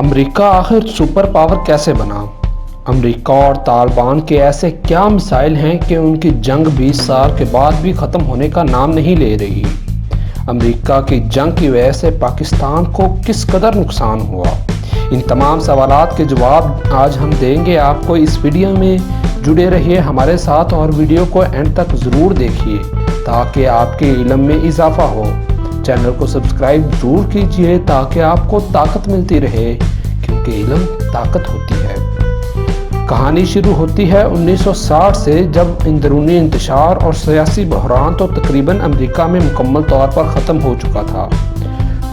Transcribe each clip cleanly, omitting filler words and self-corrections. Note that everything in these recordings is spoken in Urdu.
امریکہ آخر سپر پاور کیسے بنا؟ امریکہ اور طالبان کے ایسے کیا مسائل ہیں کہ ان کی جنگ 20 سال کے بعد بھی ختم ہونے کا نام نہیں لے رہی؟ امریکہ کی جنگ کی وجہ سے پاکستان کو کس قدر نقصان ہوا؟ ان تمام سوالات کے جواب آج ہم دیں گے آپ کو اس ویڈیو میں۔ جڑے رہیے ہمارے ساتھ اور ویڈیو کو اینڈ تک ضرور دیکھیے تاکہ آپ کے علم میں اضافہ ہو۔ چینل کو سبسکرائب ضرور کیجیے تاکہ آپ کو طاقت ملتی رہے، کیونکہ علم طاقت ہوتی ہے۔ کہانی شروع ہوتی ہے 1960 سے، جب اندرونی انتشار اور سیاسی بحران تو تقریباً امریکہ میں مکمل طور پر ختم ہو چکا تھا۔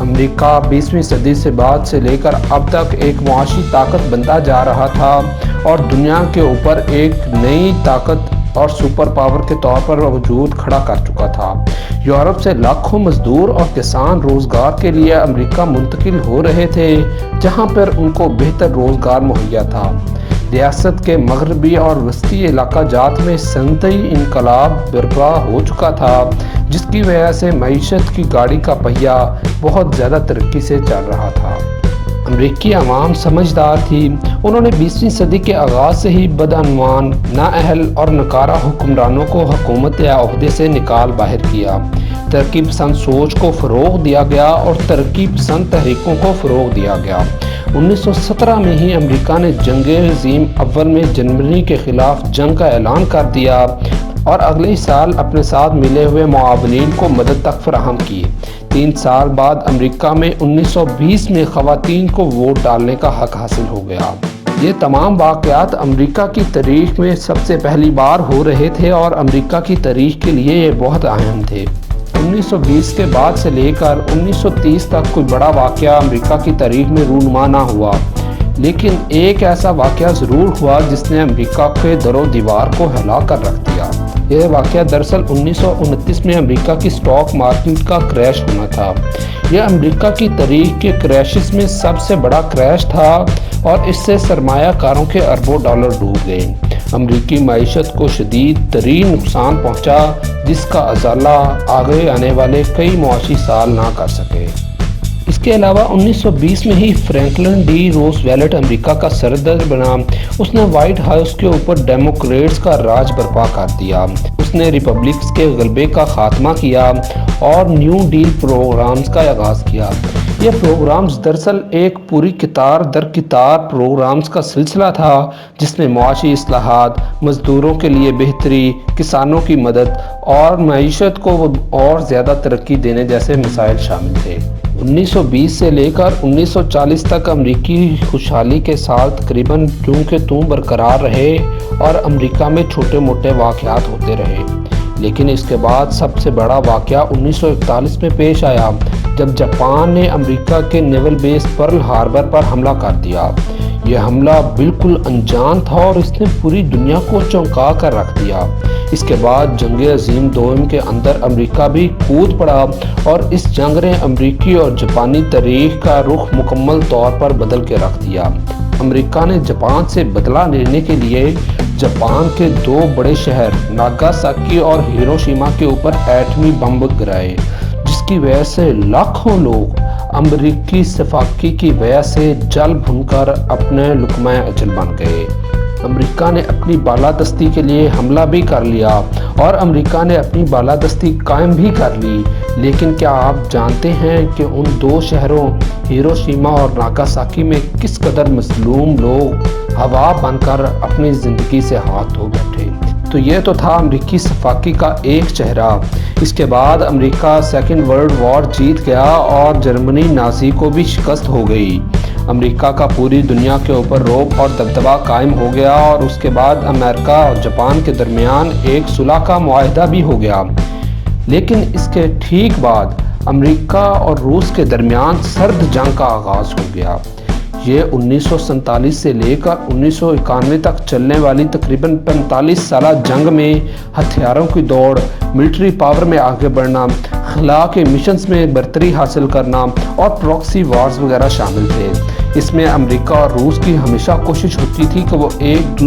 امریکہ 20ویں صدی سے بعد سے لے کر اب تک ایک معاشی طاقت بنتا جا رہا تھا اور دنیا کے اوپر ایک نئی طاقت اور سپر پاور کے طور پر وجود کھڑا کر چکا تھا۔ یورپ سے لاکھوں مزدور اور کسان روزگار کے لیے امریکہ منتقل ہو رہے تھے، جہاں پر ان کو بہتر روزگار مہیا تھا۔ ریاست کے مغربی اور وسطی علاقہ جات میں صنعتی انقلاب برپا ہو چکا تھا، جس کی وجہ سے معیشت کی گاڑی کا پہیہ بہت زیادہ ترقی سے چل رہا تھا۔ امریکی عوام سمجھدار تھی۔ انہوں نے 20ویں صدی کے آغاز سے ہی بدعنوان، نااہل اور ناکارہ حکمرانوں کو حکومت یا عہدے سے نکال باہر کیا۔ ترقی پسند سوچ کو فروغ دیا گیا اور ترقی پسند تحریکوں کو فروغ دیا گیا۔ 1917 میں ہی امریکہ نے جنگ عظیم اول میں جرمنی کے خلاف جنگ کا اعلان کر دیا اور اگلے ہی سال اپنے ساتھ ملے ہوئے معاونین کو مدد تک فراہم کی۔ 3 سال بعد امریکہ میں 1920 میں خواتین کو ووٹ ڈالنے کا حق حاصل ہو گیا۔ یہ تمام واقعات امریکہ کی تاریخ میں سب سے پہلی بار ہو رہے تھے اور امریکہ کی تاریخ کے لیے یہ بہت اہم تھے۔ 1920 کے بعد سے لے کر 1930 تک کوئی بڑا واقعہ امریکہ کی تاریخ میں رونما نہ ہوا، لیکن ایک ایسا واقعہ ضرور ہوا جس نے امریکہ کے در و دیوار کو ہلا کر رکھ دیا۔ یہ واقعہ دراصل 1929 میں امریکہ کی سٹاک مارکیٹ کا کریش ہونا تھا۔ یہ امریکہ کی تاریخ کے کریشز میں سب سے بڑا کریش تھا اور اس سے سرمایہ کاروں کے اربوں ڈالر ڈوب گئے۔ امریکی معیشت کو شدید ترین نقصان پہنچا، جس کا ازالہ آگے آنے والے کئی معاشی سال نہ کر سکے۔ اس کے علاوہ 1920 میں ہی فرینکلن ڈی روزویلٹ امریکہ کا صدر بنا۔ اس نے وائٹ ہاؤس کے اوپر ڈیموکریٹس کا راج برپا کر دیا۔ اس نے ریپبلکس کے غلبے کا خاتمہ کیا اور نیو ڈیل پروگرامز کا آغاز کیا۔ یہ پروگرامز دراصل ایک پوری قطار در قطار پروگرامز کا سلسلہ تھا، جس میں معاشی اصلاحات، مزدوروں کے لیے بہتری، کسانوں کی مدد اور معیشت کو اور زیادہ ترقی دینے جیسے مسائل شامل تھے۔ 1920 سے لے کر 1940 تک امریکی خوشحالی کے سال تقریباً یوں کہ توں برقرار رہے اور امریکہ میں چھوٹے موٹے واقعات ہوتے رہے، لیکن اس کے بعد سب سے بڑا واقعہ 1941 میں پیش آیا، جب جاپان نے امریکہ کے نیول بیس پرل ہاربر پر حملہ کر دیا۔ یہ حملہ بالکل انجان تھا اور اس نے پوری دنیا کو چونکا کر رکھ دیا۔ اس کے بعد جنگ عظیم دوم کے اندر امریکہ بھی کود پڑا اور اس جنگ نے امریکی اور جاپانی تاریخ کا رخ مکمل طور پر بدل کے رکھ دیا۔ امریکہ نے جاپان سے بدلہ لینے کے لیے جاپان کے 2 بڑے شہر ناگاساکی اور ہیروشیما کے اوپر ایٹمی بم گرائے، جس کی وجہ سے لاکھوں لوگ امریکی سفاکی کی وجہ سے جل بھن کر اپنے لقمہ اجل بن گئے۔ امریکہ نے اپنی بالادستی کے لیے حملہ بھی کر لیا اور امریکہ نے اپنی بالادستی قائم بھی کر لی، لیکن کیا آپ جانتے ہیں کہ ان 2 شہروں ہیروشیما اور ناگاساکی میں کس قدر مظلوم لوگ ہوا بن کر اپنی زندگی سے ہاتھ دھو بیٹھے؟ تو یہ تو تھا امریکی سفاکی کا ایک چہرہ۔ اس کے بعد امریکہ سیکنڈ ورلڈ وار جیت گیا اور جرمنی نازی کو بھی شکست ہو گئی۔ امریکہ کا پوری دنیا کے اوپر رعب اور دبدبہ قائم ہو گیا اور اس کے بعد امریکہ اور جاپان کے درمیان ایک صلح کا معاہدہ بھی ہو گیا، لیکن اس کے ٹھیک بعد امریکہ اور روس کے درمیان سرد جنگ کا آغاز ہو گیا۔ یہ 1947 سے لے کر 1991 تک چلنے والی تقریباً 45 سالہ جنگ میں ہتھیاروں کی دوڑ، ملٹری پاور میں آگے بڑھنا، خلا کے مشنز میں برتری حاصل کرنا اور پراکسی وارز وغیرہ شامل تھے۔ اس میں امریکہ اور روس کی ہمیشہ کوشش ہوتی تھی کہ وہ ایک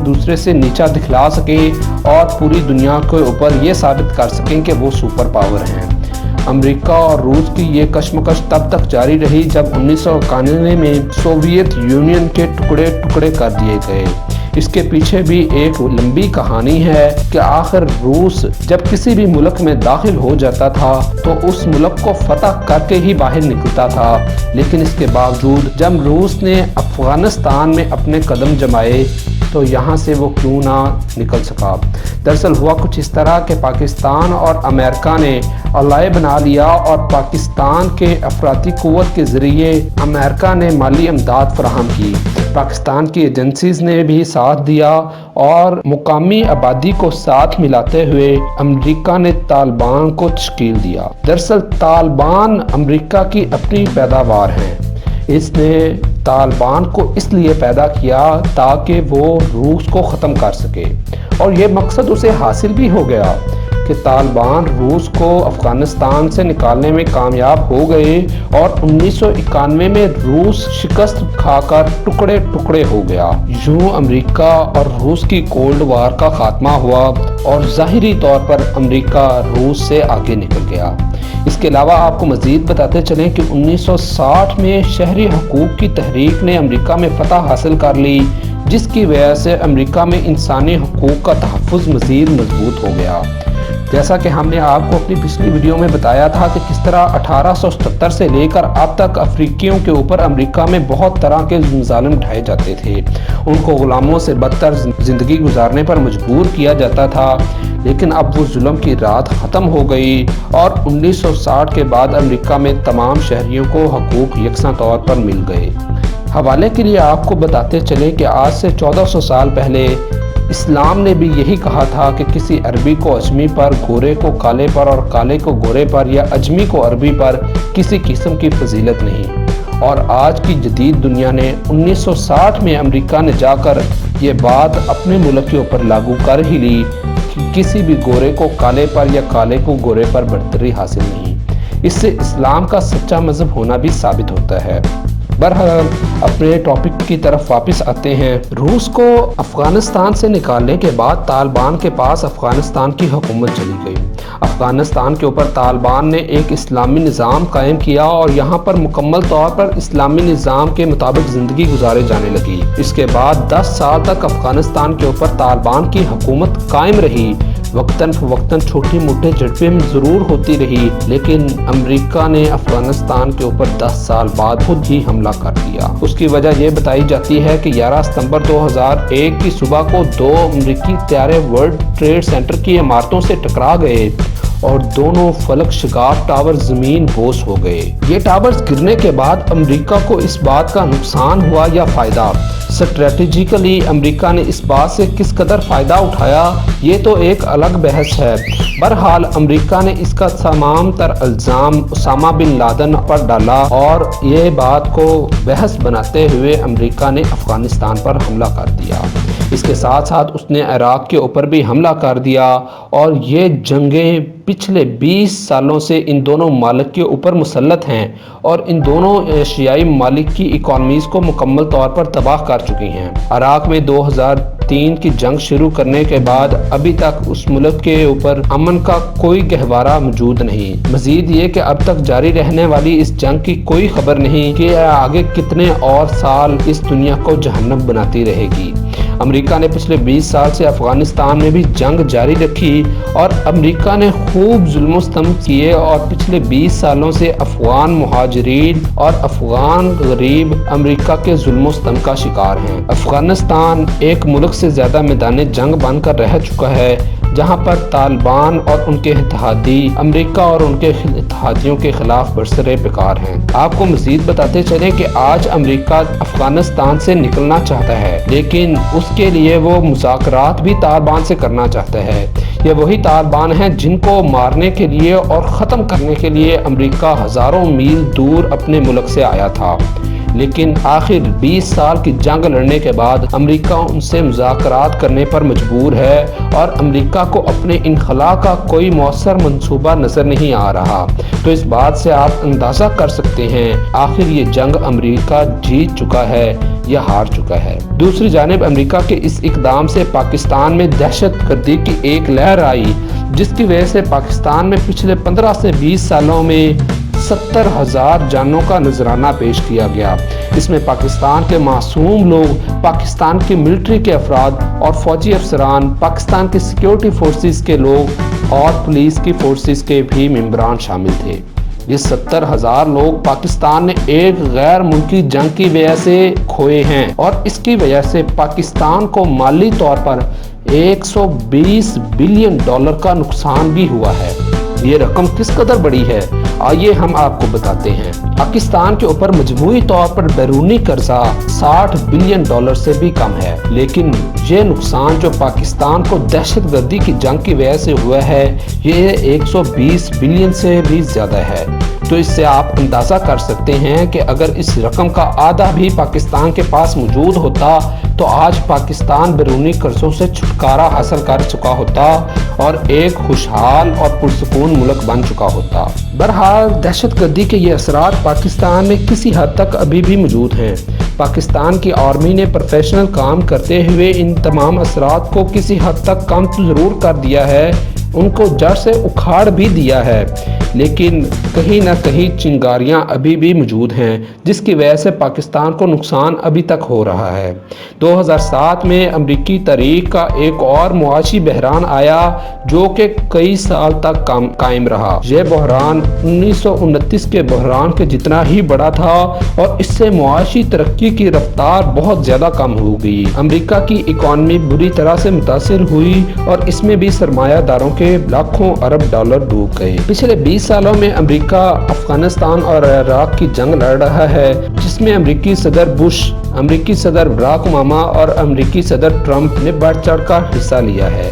دوسرے سے نیچا دکھلا سکیں اور پوری دنیا کے اوپر یہ ثابت کر سکیں کہ وہ سپر پاور ہیں۔ امریکہ اور روس کی یہ کشمکش تب تک جاری رہی جب 1991 میں سوویت یونین کے ٹکڑے ٹکڑے کر دیے گئے۔ اس کے پیچھے بھی ایک لمبی کہانی ہے کہ آخر روس جب کسی بھی ملک میں داخل ہو جاتا تھا تو اس ملک کو فتح کر کے ہی باہر نکلتا تھا، لیکن اس کے باوجود جب روس نے افغانستان میں اپنے قدم جمائے تو یہاں سے وہ کیوں نہ نکل سکا۔ دراصل ہوا کچھ اس طرح کہ پاکستان اور امریکہ نے الائے بنا لیا اور پاکستان کے افراطی قوت کے ذریعے امریکہ نے مالی امداد فراہم کی۔ پاکستان کی ایجنسیز نے بھی ساتھ دیا اور مقامی آبادی کو ساتھ ملاتے ہوئے امریکہ نے طالبان کو تشکیل دیا۔ دراصل طالبان امریکہ کی اپنی پیداوار ہیں۔ اس نے طالبان کو اس لیے پیدا کیا تاکہ وہ روس کو ختم کر سکے، اور یہ مقصد اسے حاصل بھی ہو گیا کہ طالبان روس کو افغانستان سے نکالنے میں کامیاب ہو گئے اور 1991 میں روس شکست کھا کر ٹکڑے ٹکڑے ہو گیا۔ یوں امریکہ اور روس کی کولڈ وار کا خاتمہ ہوا اور ظاہری طور پر امریکہ روس سے آگے نکل گیا۔ اس کے علاوہ آپ کو مزید بتاتے چلیں کہ 1960 میں شہری حقوق کی تحریک نے امریکہ میں فتح حاصل کر لی، جس کی وجہ سے امریکہ میں انسانی حقوق کا تحفظ مزید مضبوط ہو گیا۔ جیسا کہ ہم نے آپ کو اپنی پچھلی ویڈیو میں بتایا تھا کہ کس طرح 1877 سے لے کر اب تک افریقیوں کے اوپر امریکہ میں بہت طرح کے مظالم اٹھائے جاتے تھے، ان کو غلاموں سے بدتر زندگی گزارنے پر مجبور کیا جاتا تھا، لیکن اب وہ ظلم کی رات ختم ہو گئی اور 1960 کے بعد امریکہ میں تمام شہریوں کو حقوق یکساں طور پر مل گئے۔ حوالے کے لیے آپ کو بتاتے چلیں کہ آج سے 1400 سال پہلے اسلام نے بھی یہی کہا تھا کہ کسی عربی کو اجمی پر، گورے کو کالے پر اور کالے کو گورے پر یا اجمی کو عربی پر کسی قسم کی فضیلت نہیں، اور آج کی جدید دنیا نے 1960 میں امریکہ نے جا کر یہ بات اپنے ملک کے اوپر لاگو کر ہی لی کہ کسی بھی گورے کو کالے پر یا کالے کو گورے پر برتری حاصل نہیں۔ اس سے اسلام کا سچا مذہب ہونا بھی ثابت ہوتا ہے۔ بہرحال اپنے ٹاپک کی طرف واپس آتے ہیں۔ روس کو افغانستان سے نکالنے کے بعد طالبان کے پاس افغانستان کی حکومت چلی گئی۔ افغانستان کے اوپر طالبان نے ایک اسلامی نظام قائم کیا اور یہاں پر مکمل طور پر اسلامی نظام کے مطابق زندگی گزارے جانے لگی۔ اس کے بعد 10 سال تک افغانستان کے اوپر طالبان کی حکومت قائم رہی۔ وقتاً فوقتاً چھوٹی موٹے جھڑپیں ضرور ہوتی رہی، لیکن امریکہ نے افغانستان کے اوپر 10 سال بعد خود ہی حملہ کر دیا۔ اس کی وجہ یہ بتائی جاتی ہے کہ 11 ستمبر 2001 کی صبح کو 2 امریکی طیارے ورلڈ ٹریڈ سینٹر کی عمارتوں سے ٹکرا گئے اور دونوں فلک شگاف ٹاور زمین بوس ہو گئے۔ یہ ٹاورز گرنے کے بعد امریکہ کو اس بات کا نقصان ہوا یا فائدہ؟ اسٹریٹجیکلی امریکہ نے اس بات سے کس قدر فائدہ اٹھایا یہ تو ایک الگ بحث ہے۔ بہرحال امریکہ نے اس کا تمام تر الزام اسامہ بن لادن پر ڈالا اور یہ بات کو بحث بناتے ہوئے امریکہ نے افغانستان پر حملہ کر دیا۔ اس کے ساتھ ساتھ اس نے عراق کے اوپر بھی حملہ کر دیا، اور یہ جنگیں پچھلے 20 سالوں سے ان دونوں ممالک کے اوپر مسلط ہیں اور ان دونوں ایشیائی ممالک کی اکانومیز کو مکمل طور پر تباہ کر چکی ہیں۔ عراق میں 2003 کی جنگ شروع کرنے کے بعد ابھی تک اس ملک کے اوپر امن کا کوئی گہوارہ موجود نہیں۔ مزید یہ کہ اب تک جاری رہنے والی اس جنگ کی کوئی خبر نہیں کہ آگے کتنے اور سال اس دنیا کو جہنم بناتی رہے گی۔ امریکہ نے پچھلے 20 سال سے افغانستان میں بھی جنگ جاری رکھی اور امریکہ نے خوب ظلم و ستم کیے اور پچھلے 20 سالوں سے افغان مہاجرین اور افغان غریب امریکہ کے ظلم و ستم کا شکار ہیں۔ افغانستان ایک ملک سے زیادہ میدان جنگ بن کر رہ چکا ہے، جہاں پر طالبان اور ان کے اتحادی امریکہ اور ان کے اتحادیوں کے خلاف برسر پیکار ہیں۔ آپ کو مزید بتاتے چلیں کہ آج امریکہ افغانستان سے نکلنا چاہتا ہے، لیکن اس کے لیے وہ مذاکرات بھی طالبان سے کرنا چاہتا ہے۔ یہ وہی طالبان ہیں جن کو مارنے کے لیے اور ختم کرنے کے لیے امریکہ ہزاروں میل دور اپنے ملک سے آیا تھا، لیکن آخر 20 سال کی جنگ لڑنے کے بعد امریکہ ان سے مذاکرات کرنے پر مجبور ہے اور امریکہ کو اپنے انخلاء کا کوئی مؤثر منصوبہ نظر نہیں آ رہا۔ تو اس بات سے آپ اندازہ کر سکتے ہیں آخر یہ جنگ امریکہ جیت چکا ہے یا ہار چکا ہے۔ دوسری جانب امریکہ کے اس اقدام سے پاکستان میں دہشت گردی کی ایک لہر آئی، جس کی وجہ سے پاکستان میں پچھلے 15 سے 20 سالوں میں 70,000 جانوں کا نذرانہ پیش کیا گیا۔ اس میں پاکستان کے معصوم لوگ، پاکستان کی ملٹری کے افراد اور فوجی افسران، پاکستان کی سیکیورٹی فورسز کے لوگ اور پولیس کی فورسز کے بھی ممبران شامل تھے۔ یہ 70,000 لوگ پاکستان نے ایک غیر ملکی جنگ کی وجہ سے کھوئے ہیں، اور اس کی وجہ سے پاکستان کو مالی طور پر $120 بلین کا نقصان بھی ہوا ہے۔ یہ رقم کس قدر بڑی ہے، آئیے ہم آپ کو بتاتے ہیں۔ پاکستان کے اوپر مجموعی طور پر بیرونی قرضہ $60 بلین سے بھی کم ہے، لیکن یہ نقصان جو پاکستان کو دہشت گردی کی جنگ کی وجہ سے ہوا ہے، یہ 120 بلین سے بھی زیادہ ہے۔ تو اس سے آپ اندازہ کر سکتے ہیں کہ اگر اس رقم کا آدھا بھی پاکستان کے پاس موجود ہوتا تو آج پاکستان بیرونی قرضوں سے چھٹکارا حاصل کر چکا ہوتا اور ایک خوشحال اور پرسکون ملک بن چکا ہوتا۔ بہرحال دہشت گردی کے یہ اثرات پاکستان میں کسی حد تک ابھی بھی موجود ہیں۔ پاکستان کی آرمی نے پروفیشنل کام کرتے ہوئے ان تمام اثرات کو کسی حد تک کم تو ضرور کر دیا ہے، ان کو جڑ سے اکھاڑ بھی دیا ہے، لیکن کہیں نہ کہیں چنگاریاں ابھی بھی موجود ہیں، جس کی وجہ سے پاکستان کو نقصان ابھی تک ہو رہا ہے۔ 2007 میں امریکی تاریخ کا ایک اور معاشی بحران آیا جو کہ کئی سال تک قائم رہا۔ یہ بحران 1929 کے بحران کے جتنا ہی بڑا تھا، اور اس سے معاشی ترقی کی رفتار بہت زیادہ کم ہو گئی۔ امریکہ کی اکانومی بری طرح سے متاثر ہوئی اور اس میں بھی سرمایہ داروں کے لاکھوں ارب ڈالر ڈوب گئے۔ پچھلے 20 سالوں میں امریکہ افغانستان اور عراق کی جنگ لڑ رہا ہے، جس میں امریکی صدر بش، امریکی صدر براک اوباما اور امریکی صدر ٹرمپ نے بڑھ چڑھ کر حصہ لیا ہے۔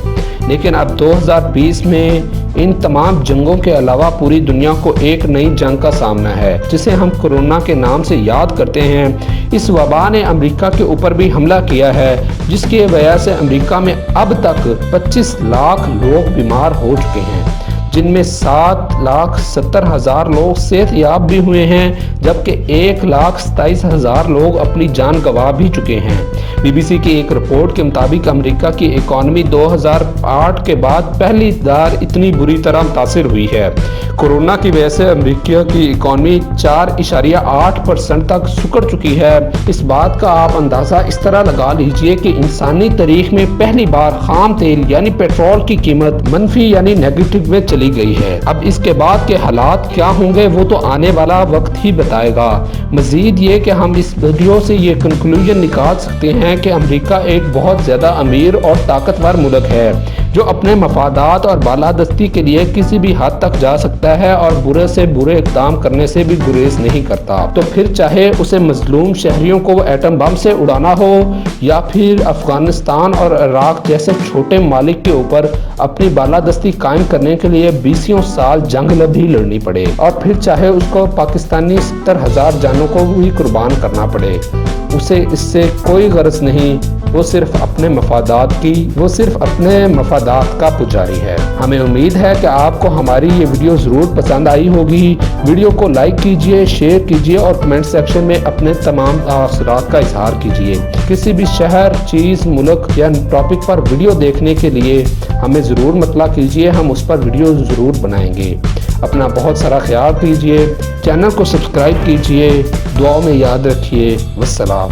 لیکن اب 2020 میں ان تمام جنگوں کے علاوہ پوری دنیا کو ایک نئی جنگ کا سامنا ہے، جسے ہم کورونا کے نام سے یاد کرتے ہیں۔ اس وبا نے امریکہ کے اوپر بھی حملہ کیا ہے، جس کی وجہ سے امریکہ میں اب تک 25 لاکھ لوگ بیمار ہو چکے ہیں، جن میں 7,70,000 لوگ صحت یاب بھی ہوئے ہیں، جبکہ 1,27,000 لوگ اپنی جان گنوا بھی چکے ہیں۔ بی بی سی کی ایک رپورٹ کے مطابق امریکہ کی اکانومی 2008 کے بعد پہلی بار اتنی بری طرح متاثر ہوئی ہے۔ کورونا کی وجہ سے امریکہ کی اکانومی 4.8% تک سکڑ چکی ہے۔ اس بات کا آپ اندازہ اس طرح لگا لیجئے کہ انسانی تاریخ میں پہلی بار خام تیل یعنی پیٹرول کی قیمت منفی یعنی نیگیٹو میں چلی گئی ہے۔ اب اس کے بعد کے حالات کیا ہوں گے وہ تو آنے والا وقت ہی بتائے گا۔ مزید یہ کہ ہم اس ویڈیو سے یہ کنکلوژن نکال سکتے ہیں کہ امریکہ ایک بہت زیادہ امیر اور طاقتور ملک ہے، جو اپنے مفادات اور بالادستی کے لیے کسی بھی حد تک جا سکتا ہے اور برے سے برے اقدام کرنے سے بھی گریز نہیں کرتا۔ تو پھر چاہے اسے مظلوم شہریوں کو ایٹم بم سے اڑانا ہو یا پھر افغانستان اور عراق جیسے چھوٹے ممالک کے اوپر اپنی بالادستی قائم کرنے کے لیے 20 سال جنگ بھی لڑنی پڑے، اور پھر چاہے اس کو پاکستانی 70,000 جانوں کو بھی قربان کرنا پڑے، اسے اس سے کوئی غرض نہیں۔ وہ صرف اپنے مفادات کا پجاری ہے۔ ہمیں امید ہے کہ آپ کو ہماری یہ ویڈیو ضرور پسند آئی ہوگی۔ ویڈیو کو لائک کیجئے، شیئر کیجئے اور کمنٹ سیکشن میں اپنے تمام تاثرات کا اظہار کیجئے۔ کسی بھی شہر، چیز، ملک یا ٹاپک پر ویڈیو دیکھنے کے لیے ہمیں ضرور مطلع کیجئے، ہم اس پر ویڈیو ضرور بنائیں گے۔ اپنا بہت سارا خیال کیجئے، چینل کو سبسکرائب کیجئے، دعاؤں میں یاد رکھیے۔ والسلام۔